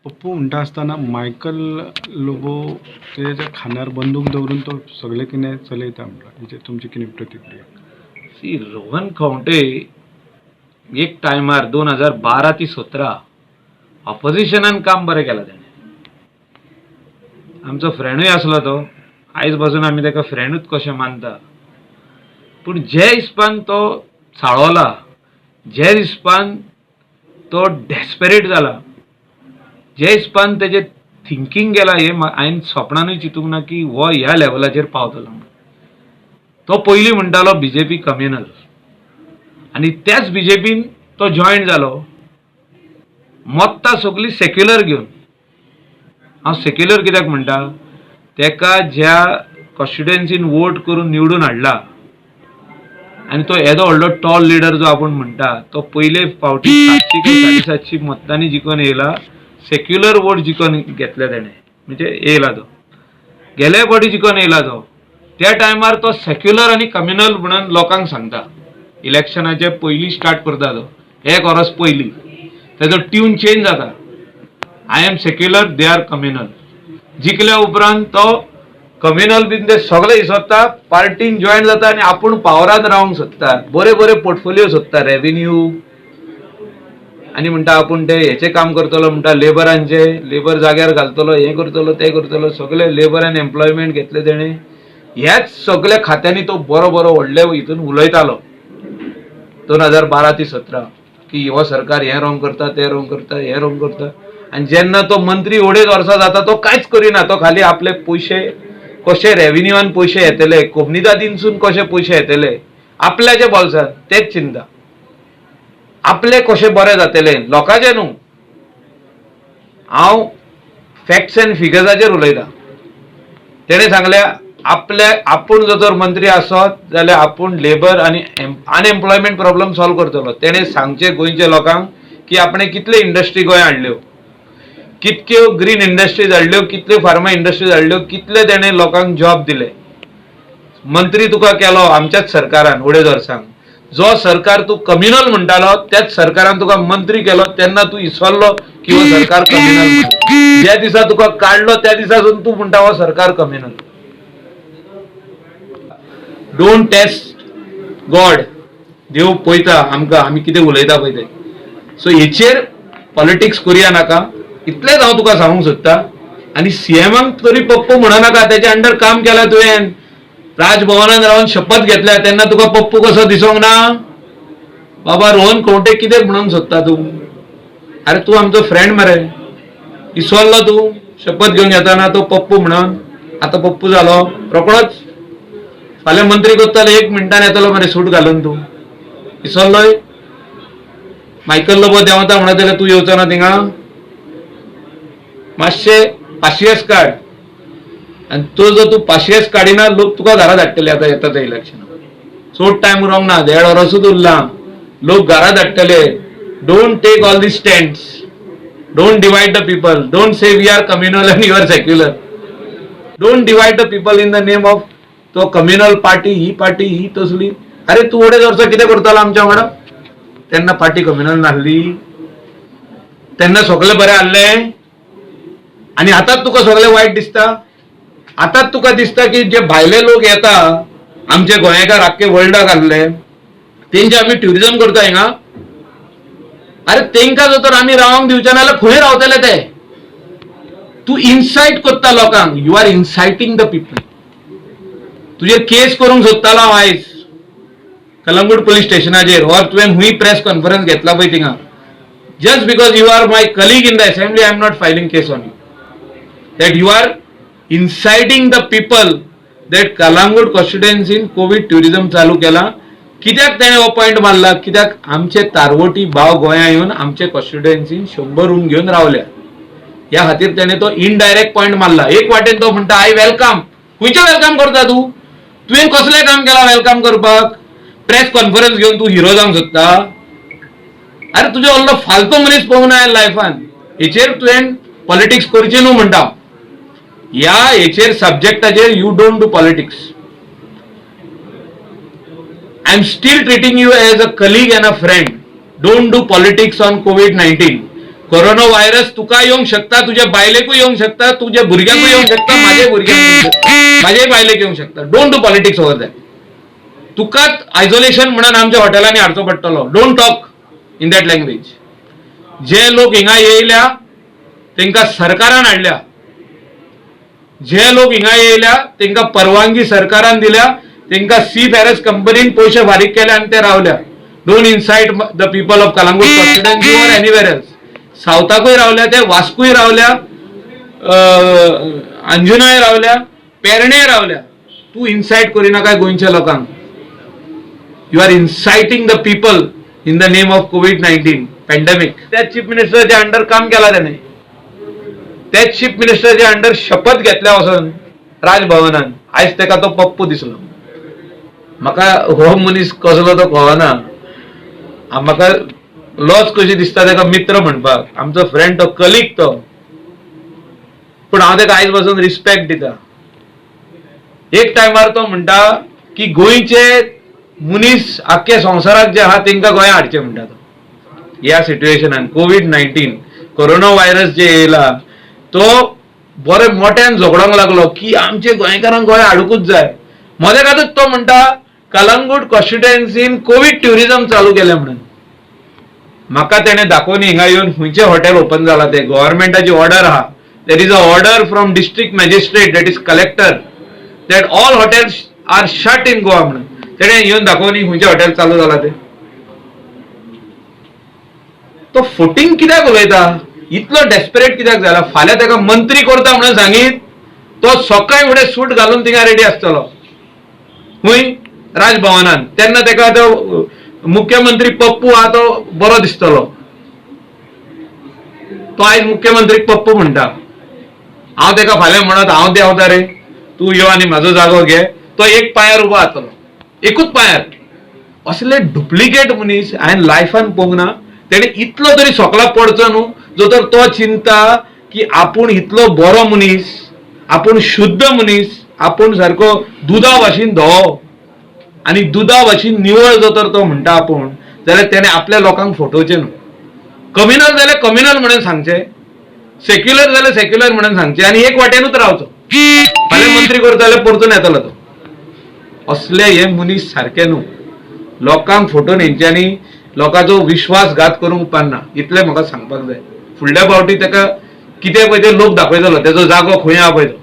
पप्पू म्हणटा आसतना मायकल लोबो तेच्या खांद्यार बंदूक दवरून तो सगळे कितें चलयता म्हणटा हेचेर तुमची कितें प्रतिक्रिया? सी रोहन खंवटे एक टायमार 2012 ते 17 ऑपोजिशनान काम बरें केलां तेणें. आमचो फ्रेंडूय आसलो तो. आयज पासून आमी ताका फ्रेंडूच कशें मानता. पूण जे हिसपान तो चाळवला, जे हिसपान तो डेस्पेरेट जाला, जे हिसपान तेजें थिंकींग गेलां हें हांवें सपनानूय चिंतूंक ना की हो ह्या लेवलाचेर पावतलो म्हणून. तो पयलीं म्हणटालो बीजेपी कम्युनल आनी त्याच बीजेपीन तो जॉयन जालो मत्तां सगळीं सेक्युलर घेवन. हांव सेक्युलर कित्याक म्हणटा, तेका ज्या कॉन्स्टिट्युएन्सीन वोट करून निवडून हाडला आनी तो येदो व्हडलो टॉल लिडर जो आपूण म्हणटा तो पयले फावटी 700 काय 750 मतांनी जिखून येयला. सेक्युलर वोट जिखून घेतले तेणें, म्हणजे येयला तो गेले फावटी जिखून येयला तो. त्या टायमार तो सेक्युलर आनी कम्युनल म्हणून लोकांक सांगता. इलेक्शनाचे पयलीं स्टार्ट करता तो, एक वर्स पयलीं तेजो ट्यून चेंज जाता. I am secular, they are communal. जिखल्या उपरांत तो कम्युनल बीन ते सगळे इसोत्ता, पार्टीन जॉयन जाता आनी आपूण पावरान रावंक सोदता. बरे बरे पोर्टफोलियो सोदता, रेव्हेन्यू आनी म्हणटा आपूण ते हेचें काम करतलो म्हणटा, लेबरांचे, लेबर जाग्यार घालतलो, हें करतलो तें करतलो. सगळे लेबर आनी एम्प्लॉयमेंट घेतले तेणें. ह्याच सगळ्या खात्यांनी तो बरो बरो व्हडले हितून उलयतालो 2012 ते 17 की हो सरकार हें रॉंग करता, तें रॉंग करता, हें रॉंग करता. आनी जेन्ना तो मंत्री अडेच वर्सां जाता तो कांयच करिना. तो खाली आपले पयशे कशे रेव्हेन्यूआन पयशे येतले, कोमनिदादीनसून कशे पयशे येतले, आपल्याचे बोल्सान तेच चिंता. आपले कशे बरे जातले, लोकांचे न्हू. हांव फॅक्ट्स एंड फिगर्साचेर उलयतां. तेणें सांगलें आपूण जर मंत्री आसत जाल्यार आपूण लेबर आनी अनएम्प्लॉयमेंट प्रॉब्लेम सॉल्व करतलो. तेणें सांगचें गोंयच्या लोकांक की आपणें कितले इंडस्ट्री गोंय हाडल्यो, कितक्यो ग्रीन इंडस्ट्रीज हाडल्यो, कितल्यो फार्मा इंडस्ट्रीज हाडल्यो, कितले तेणें लोकांक जॉब दिले. मंत्री तुका केलो आमच्याच सरकारान अडेच वर्सांक. जो सरकार तूं कम्युनल म्हणटालो त्याच सरकारान तुका मंत्री केलो तेन्ना तूं इसवल्लो की हो सरकार कम्युनल. ज्या दिसा तुका काडलो त्या दिसासून तूं म्हणटा हो सरकार कम्युनल. Don't test god. देव पळयता आमकां आमी कितें उलयता पळय तें. सो हेचेर पॉलिटिक्स करुया नाका, इतलेंच हांव तुका सांगूंक सोदतां. आनी सीएमाक तरी पप्पू म्हणनाका, तेच्या अंडर काम केलां तुवें. राजभवनान रावन शपथ घेतल्या तेन्ना तुका पप्पू कसो दिसोंक ना? बाबा रोहन खंवटे कितें म्हणूंक सोदता तूं? अरे तूं आमचो फ्रेंड मरे. इसवल्लो तूं शपथ घेवन येताना तो पप्पू म्हणून. आतां पप्पू जालो रोकडोच. फाल्यां मंत्री कोत्तालो 1 मिनटान येतलो मरे सूट घालून. तूं इसवल्लोय. मायकल लोबो देंवता म्हणत जाल्यार तूं येवचो ना थिंगा. मातशें पाशियेंस काड. आनी तो जर तूं पाशियेंस काडिना लोक तुका घरा धाडटले. आतां येता त्या इलेक्शनाक चड टायम उरोंक ना, 1.5 वर्सूच उरलां. लोक घरा धाडटले. Don't take all the stands. Don't divide the people. Don't say we are communal आनी you are secular. Don't divide the people in the name of तो कम्युनल पार्टी, ही तसली. अरे तूं अडेच वर्सां कितें करतालो आमच्या वांगडा? तेन्ना पार्टी कम्युनल नासली. तेन्ना सगळे बरें आसलें आनी आतांच तुका सगळें वायट दिसता. आतांच तुका दिसता की जे भायले लोक येता आमचे गोंयकार आख्खे वर्ल्डाक आसले तेंचे आमी ट्युरिजम करता हिंगा. अरे तेंकां जर तर आमी रावंक दिवचे ना जाल्यार खंय रावतले ते? तूं इन्सायट करता लोकांक. You are inciting the people. तुजेर केस करूंक सोदतालो हांव आयज कलंगूट पुलीस स्टेशनाचेर. ऑर तुवें हुंय प्रेस कॉन्फरन्स घेतला पळय थिंगा. Just because you are my colleague in the assembly I am not filing case on you. That you are inciting the people that Calangute कॉन्स्टिट्युएन्सीन कोविड ट्युरिजम चालू केला. कित्याक तेणें हो पॉयंट मारला? कित्याक आमचे तारवटी भाव गोंया येवन आमचे कॉन्स्टिट्युएन्सीन 100 रूम घेवन रावल्या. ह्या खातीर तेणें तो इनडायरेक्ट पॉयंट मारला. एक वाटेन तो म्हणटा आय वेलकम. खंयचें वेलकम करता तूं? तुवें कसलें काम केलां वेलकम करपाक? प्रेस कॉन्फरन्स घेवन तूं हिरो जावंक सोदता? अरे तुजो व्हडलो फालतू मनीस पळोवंक ना लायफान. हेचेर तुवें पॉलिटिक्स करचें न्हू म्हणटा. ह्या हेचेर सब्जेक्टाचेर you don't do politics. I am still treating you as a colleague and a friend. Don't do politics on COVID-19. Corona virus तुका येवंक शकता, तुझ्या बायलेकूय येवंक शकता, तुझ्या भुरग्यांकूय येवंक शकता, माझ्या भुरग्यांक येवंक शकता, माझ्याय बायलेक येवंक शकता. Don't do politics over that. तुकाच आयसोलेशन म्हणून आमच्या हॉटेलांनी हाडचो पडटलो. Don't talk in that language. जे लोक हिंगा येयल्या तांकां सरकारान हाडल्या, जे लोक हिंगा येयल्या तांकां परवानगी सरकारान दिल्या, तांकां सी फॅरस कंपनीन पयशे फारीक केले आनी ते रावल्या. Don't incite the people of Calangute constituency or anywhere else. सावथाकूय रावल्या ते, वास्कूय रावल्या, अंजुनाय रावल्या, पेरणे रावल्या. तू इनसाइट करिनाका गोंयच्या लोकांक. You are inciting the people in the name of कोविड-19 पॅन्डेमिक. त्या चीफ मिनिस्टरच्या अंडर काम केला त्याने. त्या चीफ मिनिस्टरच्या अंडर शपथ घेतल्या वचून राजभवनान. आयज ताका तो पप्पू दिसलो. म्हाका हो मनीस कसलो तो कळना. म्हाका लॉज कशी दिसता ताका मित्र म्हणपाक. आमचो फ्रेंड तो, कलीग तो, पूण हांव ताका आयज पासून रिस्पेक्ट दिता. एक टायमार तो म्हणटा की गोंयचे मनीस आख्या संवसाराक जे आहा तांकां गोंया हाडचे म्हणटा तो. ह्या सिच्युएशनान कोविड-19 कोरोना व्हायरस जे येयला तो बरे मोठ्यान झगडोंक लागलो की आमचे गोंयकारांक गोंया हाडूकूच जाय. मदेकातूच तो म्हणटा कलंगूट कॉन्स्टिट्युएन्सीन कोविड ट्युरिझम चालू केलें म्हणून. म्हाका तेणे दाखोवन हिंगा येवन खंयचें हॉटेल ओपन जालां तें. गव्हर्नमेंटाची ऑर्डर आहा. There is a order from district magistrate, that is collector, that all hotels are shut in Goa म्हणून. तेणे येवन दाखोवन खंयचें हॉटेल चालू जालां तें. तो फुटींग कित्याक उलयता? इतलो डेस्परेट कित्याक जाला? फाल्यां ताका मंत्री करता म्हणून सांगीत तो सकाळी फुडें सूट घालून थिंगा रेडी आसतलो खंय राजभवनान. तेन्ना ताका तो मुख्यमंत्री पप्पू आहा तो बरो दिसतलो. तो आयज मुख्यमंत्रीक पप्पू म्हणटा. हांव ताका फाल्यां म्हणत हांव देंवता रे, तूं यो आनी म्हाजो जागो घे. तो एक पांयार उबो जातलो, एकूच पांयार. असले डुप्लिकेट मनीस हांवें लायफान पळोवंक ना. तेणे इतलो तरी सोकला पडचो न्हू जो तर तो चिंता की आपूण इतलो बरो मनीस, आपूण शुद्ध मनीस, आपूण सारको दुधा भाशेन धवो आनी दुधा भाशेन निवळ जो तर तो म्हणटा आपूण, जाल्यार तेणे आपल्या लोकांक फटोवचें न्हू. कम्युनल जाल्यार कम्युनल म्हणून सांगचें, सेक्युलर जाल्यार सेक्युलर म्हणून सांगचें आनी एक वाटेनूच रावचो. फाल्यां मंत्री करता जाल्यार परतून येतलो तो. असले हे मनीस सारके न्हू. लोकांक फटोवन हेंच्यांनी लोकांचो विश्वासघात करूंक उपकारना. इतलें म्हाका सांगपाक जाय. फुडल्या फावटी ताका कितें पळय ते लोक दाखयतलो, तेजो जागो खंय आहा पळय तो.